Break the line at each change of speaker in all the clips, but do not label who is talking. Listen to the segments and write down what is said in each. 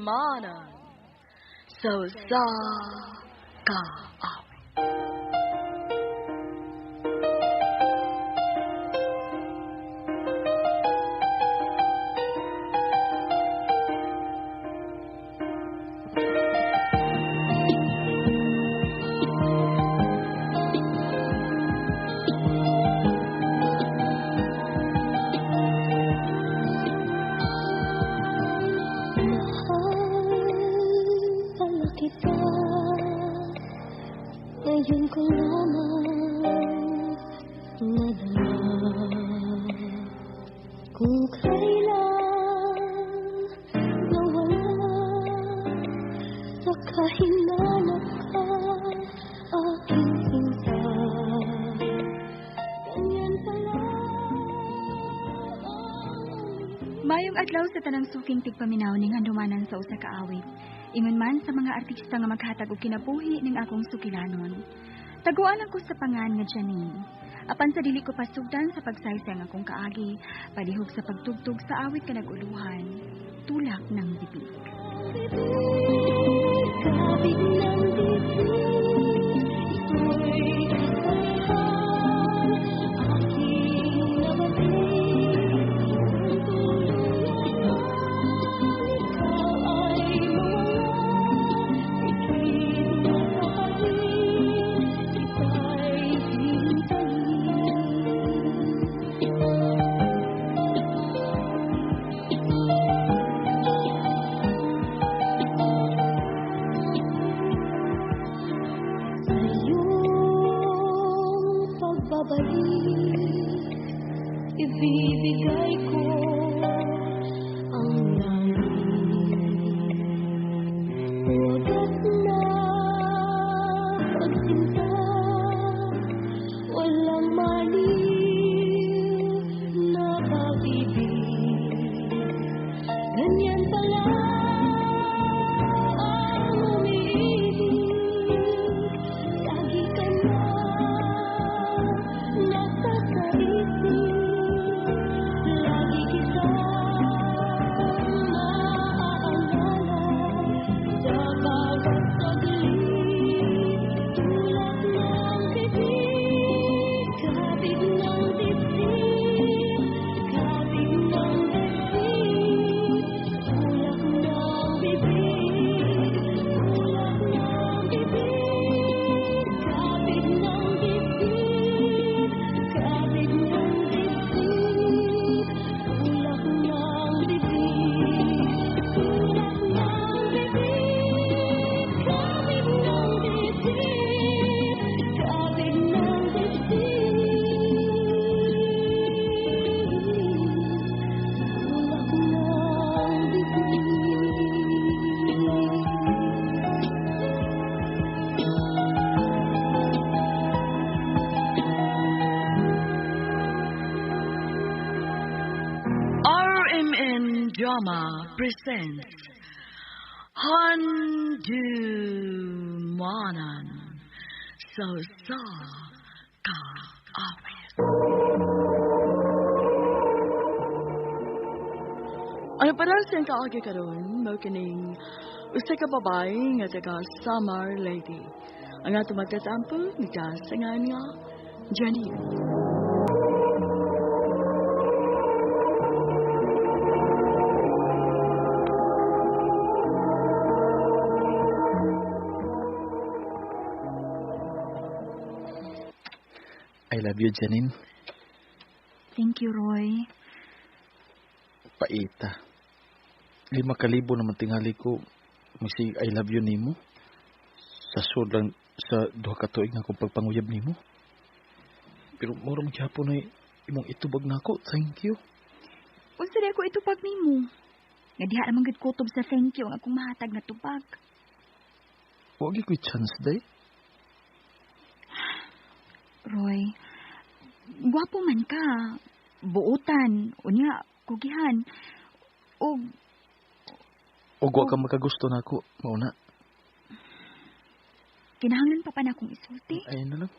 Handumanan. Sa Awit.
Ngayon ko lamang nadama kung kailan nawala sa kahinanap ka, aking sinta. Ganyan pala.
Mayong adlaw sa tanang suking tigpaminaw ning Handumanan sa usa ka awit. Ingon man sa mga artista nga maghatag og kinabuhi ning akong sukilanon. Taguan ko sa pangan nga Janine. Apan sa dili ko pasugdan sa pagsaysay nga akong kaagi, palihog sa pagtugtog sa awit ka naguluhan, tulak ng bibig.
Kabig ng bibig, ito'y kasayahan, aking nabalik. Ibibigay ko ang langit, wagas na pagsinta, walang maliw na pag-ibig. Ganyan pala ang umiibig, lagi ka na nasa isip.
Drama presents Handumanan sa Awit. Ano para siyang kaagi karon mo kining usa ka babae nga taga Summer Lady. Ang atong magtatampo ni kasangan nga Janine.
I love you, Janine.
Thank you, Roy.
Paita. 5,000 naman tingali ko. Masig I love you nimo. Sa lang sa 2 ka tuig nga akong pagpanguyab nimo. Pero murang gyapon ay imong itubag nako. Thank you.
Unsa di ako itubag nimo? Nga diha naman gid kutob sa thank you ang akong mahatag na tubag.
Wagi ko'y chance day.
Roy, gwapo man ka. Buutan, unya, kugihan. O
wa ka makagusto na ako, mauna.
Kinahanglan pa na akong isulti.
Ay, ano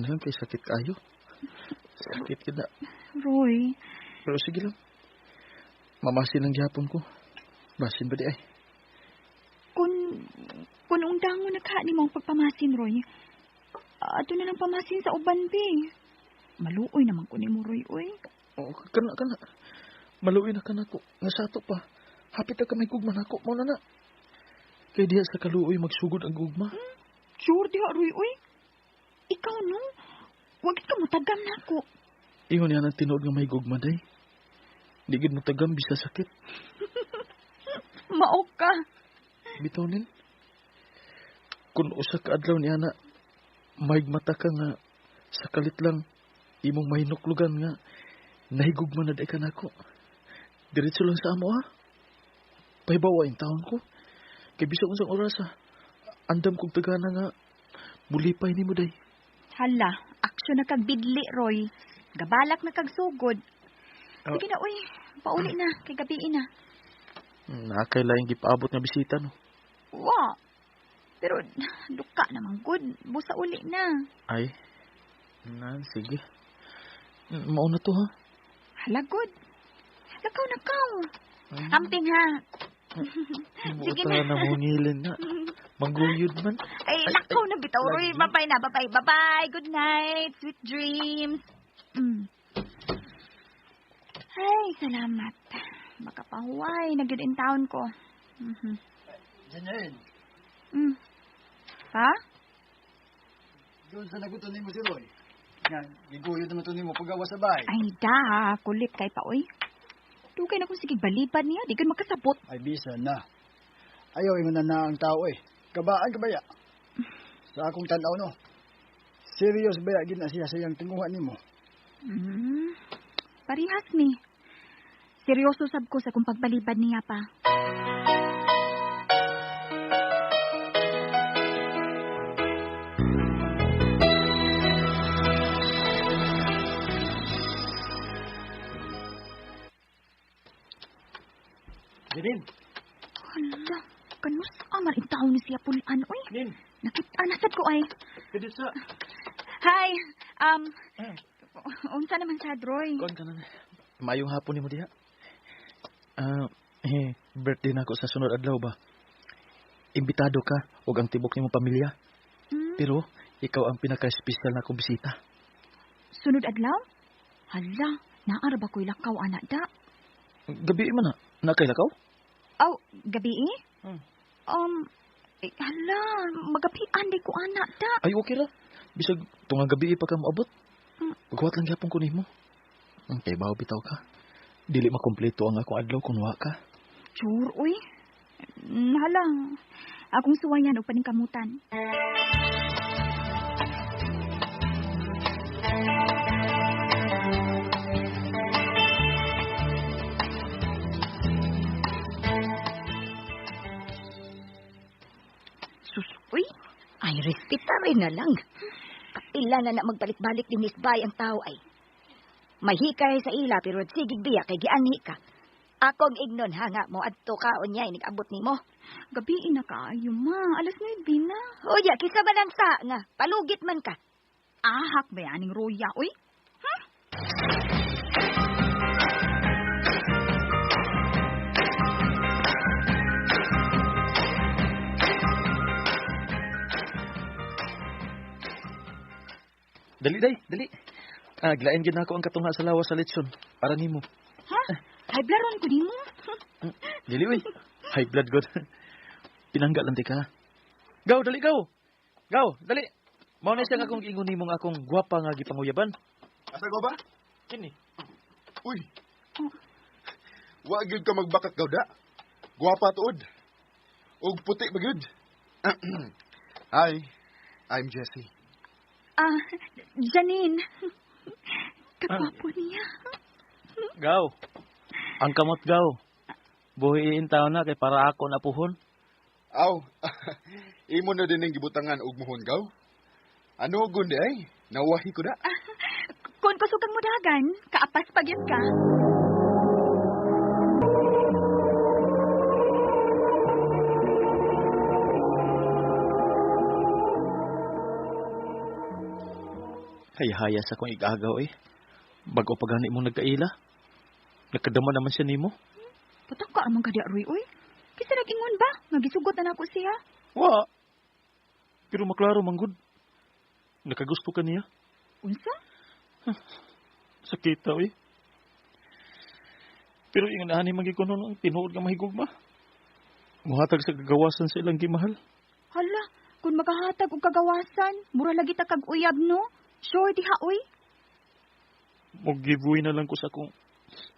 lang kay sakit kayo. Sakit kita.
Roy.
Pero sige lang. Mamasin ang gyapon ko. Basin ba di ay?
dango na ka ni mong pagpamasin, Roy. Ato na ng pamasin sa uban, be. Maluoy naman ko ni mo, Roy, oy.
Oh, kana. Maluwi na ka na ko. Nga sato pa. Hapit na ka may gugma na ko. Mo na. Kay diha sa kaluoy magsugod ang gugma.
Sure, diha, Roy, oy. Ikaw, no? Huwag ka mo tagam na ako.
Ingon yan ang tinood nga may gugma, day. Di gid mo tagam, bisa sakit.
Maok ka.
Bitonin. Kung usa ka adlaw ni ana, maigmata ka nga sakalit lang imong mahinuklugan nga nahigugma na day ka nako. Diretso lang sa amo ha. Pahibawa yung taon ko. Kay bisag unsang oras ha. Andam kong tagana nga mulipay nimo day.
Hala, aksyon na kag bidli, Roy. Gabalak na kag sugod. Sige na, uy. Pauli na, kay gabi na.
Nakailayang gipaabot nga bisita, no?
Wa. Pero, duka naman, good. Busa uli na.
Ay. Sige. Mauna to, ha?
Hala, good. Lakaw na kaw. Amping, ha? Sige
Buta
na.
na mungilin na. Mangguyod man.
Ay, lakaw na, bitaw, Roy. Bye-bye na, bye-bye. Bye-bye. Good night. Sweet dreams. Ay, salamat. Makapahuway. Nagyod in town ko.
Janine,
Pa?
doon sa nagutunin mo si Roy. Nga, giguyod naman ito mo pag-awa sa bahay.
Ay, da. Kulit kay pa, oy. Dugay na kung sige balibad niya. Di ka makasabot.
Ay, bisa na. Ayaw, ingon na ang tao eh. Kabaan ka baya? Sa akong tanaw, no? Serious baya, gina siya sa iyang tinguhan ni mo.
Parihas ni. Seryoso sab ko sa kung pagbalibad niya pa.
Janine!
Hala, kanus amar in taon ni siya pulaan, oy.
Janine!
Nakita nasad ko ay.
Kadit sa...
Hi, unsa naman sa Roy?
Kon ka na. Mayong hapon ni mo diha. Birthday na ako sa sunod adlaw ba? Imbitado ka og ang tibok nimo pamilya. Pero ikaw ang pinaka-espesyal na akong bisita.
Sunod adlaw? Hala, naara ba ko'y lakaw, anak da?
Gabi man na. Nakay lakaw?
Aw, gabi eh? Hala, magapian di ko, anak da.
Ay, okay ra. Bisag tungang gabi pa ka maabot. Pagkuhat lang yapon ko nimo. Kay bawo bitaw ka. Dili makompleto ang akong adlaw kung wa ka.
Sure, uy. Hala, akong suwayan o paningkamutan.
Sus, uy, ay respeta rin na lang. Kapila na magbalik-balik din nisbay ang tao ay. Mahikay sa ila pero sigig biya kay gianhi ka. Akong ignon hanga mo adto ka unyay nigabot nimo.
Gabi na kaayo, ma. Alas 9 na.
Oya, kisa man ang sa nga, palugit man ka.
Ahak ba yaning roya, uy?
Dali, day. Dali. Gilain gid nako ang katunga sa lawas sa litson para nimo.
Ha? High blood ron ko di mo.
Dili, uy. High blood god. Pinangga lang di ka. Gaw, dali, gaw. Gaw, dali. Mao na siya nga akong ingon nimo nga akong gwapa nga gipanguyaban.
Asa ko ba?
Kini.
Uy. Wa gyud ka magbakak gawda. Guwapa tuod. Og puti ba gyud? Hi. I'm Jesse.
Janine. Kapwapo niya.
Gaw. Ang kamot gaw. Buhiin taon na kay para ako napuhon.
Aw. Imo na din ang gibutangan og muhon gaw. Ano gundi ay? Nawahi ko da.
Kung pasugang mo dagan, kaapas pagyat ka.
Hayahaya sa kong igagaw eh. Bago pa gani mong nagkaila. Nakadama naman siya nimo.
Patak ka amang kadi Roy, uy. Kisa nag-ingon ba? Magisugot na ako siya.
Wa. Pero maklaro manggod. Nakagusto ka niya.
Unsa?
Sakita, uy. Pero yung ani magikunon ang tinuod nga mahigugma. Muhatag sa gagawasan sa ilang gimahal.
Hala, kung makahatag og kagawasan, mura lagi ta kag uyab no? Sure diha uy.
Mag-giveaway na lang ko sa akong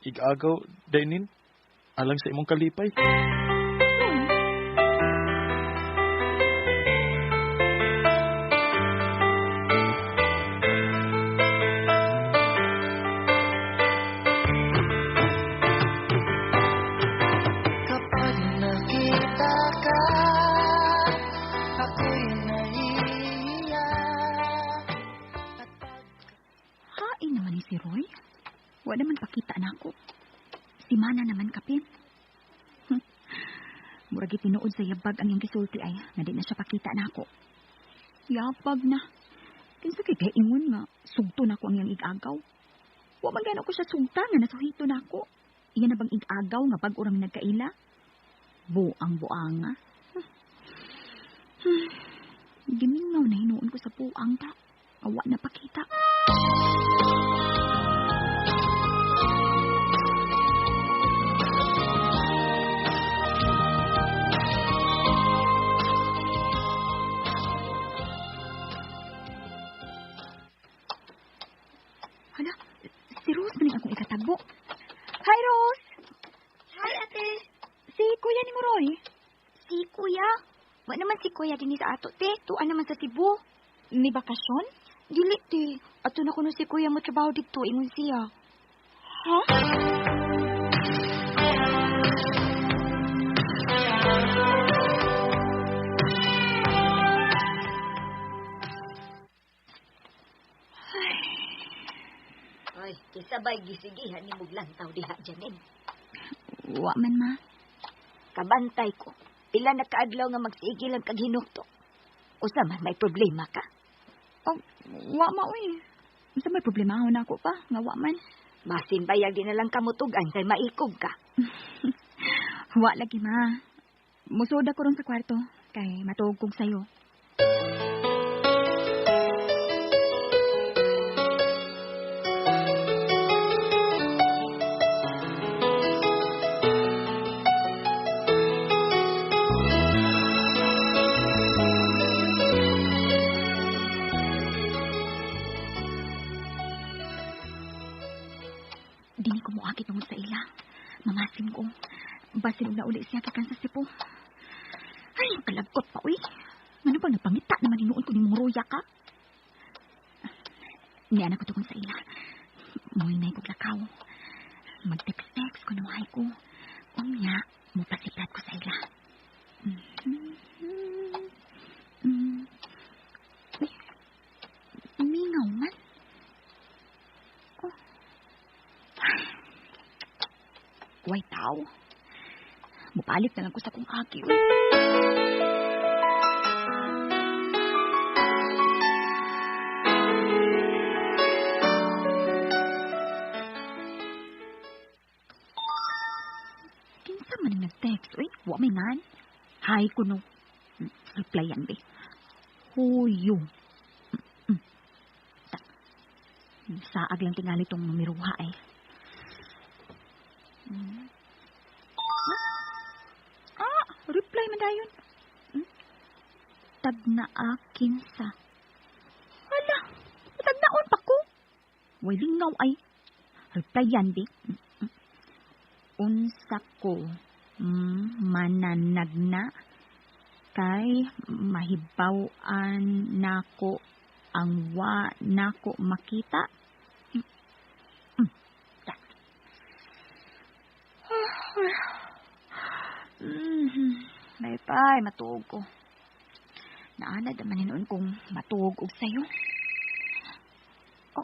igagaw, dainin, alang sa imong kalipay.
Kapag nakita ka, ako'y naiiyak.
Hain naman ni si Roy. Wa naman pakita na ako. Si Mana naman kapin. Murag tinuod sa yabag ang iyang gisulti ay nga di na siya pakita na ako. Yabag na. Kinsa kay gaingon nga sugto na ako ang iyang igagaw. Wa man gano ko siya sugta nga nasuhito na ako. Iyan na bang igagaw nga bag urang nagkaila? Buang-buanga. Gimingaw na hinuon ko sa buang ta. Awa na pakita. Hala, si Rose man akong ikatagbo. Hi, Rose!
Hi, ate.
Si Kuya ni Moroy.
Si Kuya? Wa naman si Kuya din sa ato, te. Tuan naman sa Cebu.
Ni bakasyon?
Dili, te. Ato na kuno si Kuya mo trabaho dito, ingon siya.
Ha?
Ay, kisabay gisigihan ni Muglantaw diha dyanin.
Wa man ma.
Kabantay ko. Pila na kaadlaw nga magsigil ang kaghinukto. Usa man may problema ka.
Oh, wa ma uy. Unsa may problema na ako pa? Nga wa man.
Basin bayag din na lang kamutugan kay maikog ka.
Wa lagi ma. Musod ako ron sa kwarto kay matuog kog sayo. Dini ko muakit tungod sa ila. Mamasin ko. Basin na uli siya kikan sa sipo. Ay, kalagkot pa, uy. Ano bang napangita naman hinuon ko ni mong roya ka? Niyan ako tungod sa ila. Muhay na ikog lakaw. Mag-text-text ko na mahay ko. Unya, mupasiplat ko sa ila. Uy, mingaw man. Way tao. Mupalit na lang ko sa kong aki. Kinsa man ang nag-text? Uy, wa may nan. Hi, kuno. Reply yan, be. Huyo. Saag lang tingali tong numiruha, eh. Reply man dayon. Tag na akin sa. Hala, tag naon pa ko. Way lingaw ay. Reply yan, di. Unsa ko mananagna kay mahibaw-an nako ang wa nako makita. Pay, matuog ko. Naanad naman hinuon kong matuog og sayo. Oh,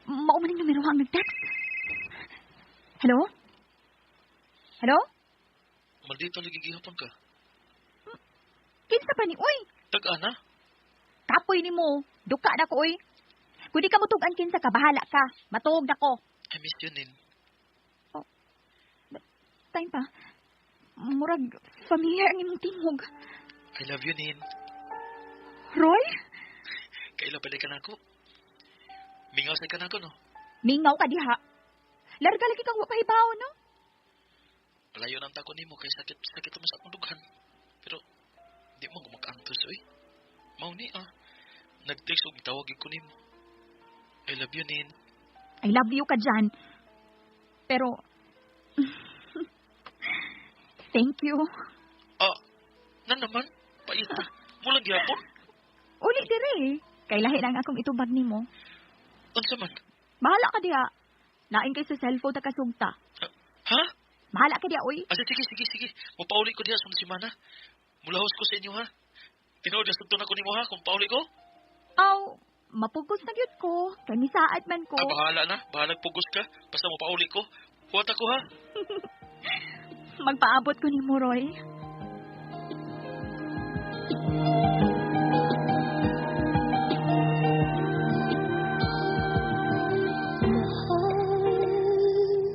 maumaning numero ang nag-text. Hello? Hello?
Maldito lagi gihapon ka.
Kinsa pa ni, uy?
Tag-ana?
Kapoy ni mo. Duka na ko, uy. Kung di ka mutugan kinsa ka, bahala ka. Matuog na ko.
I miss you, Nin.
Time pa. Murag, familiar ang imong tingog.
I love you, Nin.
Roy?
Kaila balik ka na ako. Mingaw sa ka na ako, no?
Mingaw ka diha. Larga lagi kang wapahibaw, no?
Palayo ng tako nimo kay sakit mo sa akong dughan. Pero, di mo gumakantos, oy. Mauni, nag-text o gitawag ko nimo. I love you, Nin.
I love you ka dyan. Pero, thank you.
Nan naman? Paita. Mulang gihapon?
Uli dire. Kay lahi ang akong itubag nimo.
Unsa man?
Bahala ka diha. Lain kay sa cellphone ta kasugta.
Ha?
Bahala ka diha, uy.
Sige. Mapauli ko diha sunod semana. Mulahos ko sa inyo, ha? Tinuod na sugton ako nimo, ha? Kung pauli ko?
Aw, mapugos na gyud ko. Kay misaad man ko.
Bahala na. Bahala pugos ka. Basta mapauli ko. Huwat ako, ha?
Magpaabot ko ni Roy.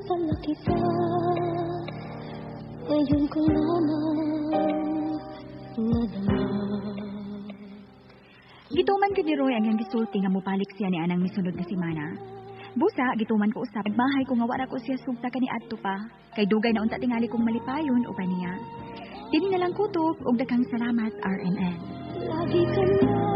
Pala kita, ngayon ko lamang nadama.
Gituman ko ni Roy ang gisulti nga mupalik siya ni anang misunod na semana. Busa, gituman ko usap. Bahay ko nga wala ko siya sugta ka ni adto pa. Kay dugay na unta tingali kong malipayon o niya. Dili na lang kutob og daghang salamat, RNN.
Lagi ka na